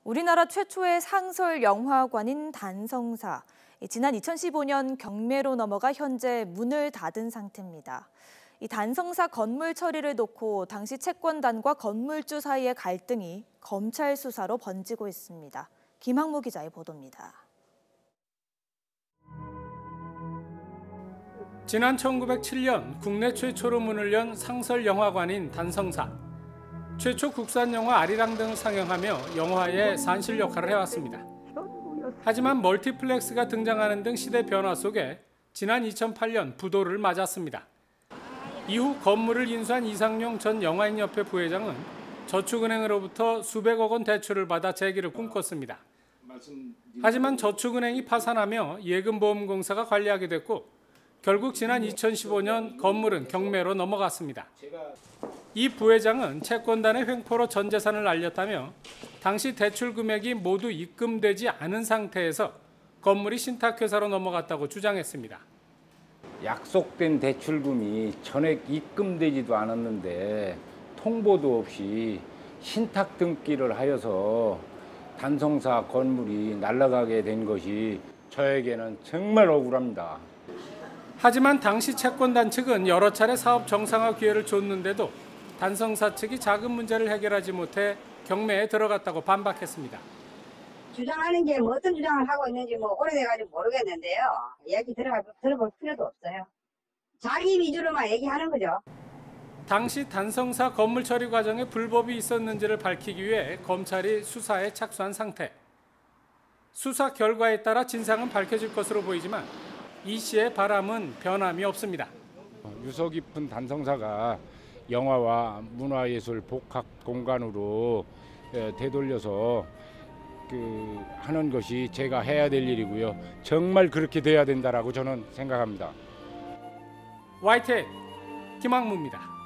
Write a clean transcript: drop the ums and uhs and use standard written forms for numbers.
우리나라 최초의 상설 영화관인 단성사. 지난 2015년 경매로 넘어가 현재 문을 닫은 상태입니다. 이 단성사 건물 처리를 놓고 당시 채권단과 건물주 사이의 갈등이 검찰 수사로 번지고 있습니다. 김학무 기자의 보도입니다. 지난 1907년 국내 최초로 문을 연 상설 영화관인 단성사. 최초 국산 영화 아리랑 등을 상영하며 영화의 산실 역할을 해왔습니다. 하지만 멀티플렉스가 등장하는 등 시대 변화 속에 지난 2008년 부도를 맞았습니다. 이후 건물을 인수한 이상용 전 영화인협회 부회장은 저축은행으로부터 수백억 원 대출을 받아 재기를 꿈꿨습니다. 하지만 저축은행이 파산하며 예금보험공사가 관리하게 됐고 결국 지난 2015년 건물은 경매로 넘어갔습니다. 이 부회장은 채권단의 횡포로 전 재산을 날렸다며 당시 대출 금액이 모두 입금되지 않은 상태에서 건물이 신탁회사로 넘어갔다고 주장했습니다. 약속된 대출금이 전액 입금되지도 않았는데 통보도 없이 신탁 등기를 하여서 단성사 건물이 날아가게 된 것이 저에게는 정말 억울합니다. 하지만 당시 채권단 측은 여러 차례 사업 정상화 기회를 줬는데도 단성사 측이 자금 문제를 해결하지 못해 경매에 들어갔다고 반박했습니다. 주장하는 게 뭐 어떤 주장을 하고 있는지 오래돼가지고 모르겠는데요. 얘기 들어볼 필요도 없어요. 자기 위주로만 얘기하는 거죠. 당시 단성사 건물 처리 과정에 불법이 있었는지를 밝히기 위해 검찰이 수사에 착수한 상태. 수사 결과에 따라 진상은 밝혀질 것으로 보이지만 이 씨의 바람은 변함이 없습니다. 유서 깊은 단성사가 영화와 문화예술 복합 공간으로 되돌려서 하는 것이 제가 해야 될 일이고요. 정말 그렇게 돼야 된다라고 저는 생각합니다. YTN 김학무입니다.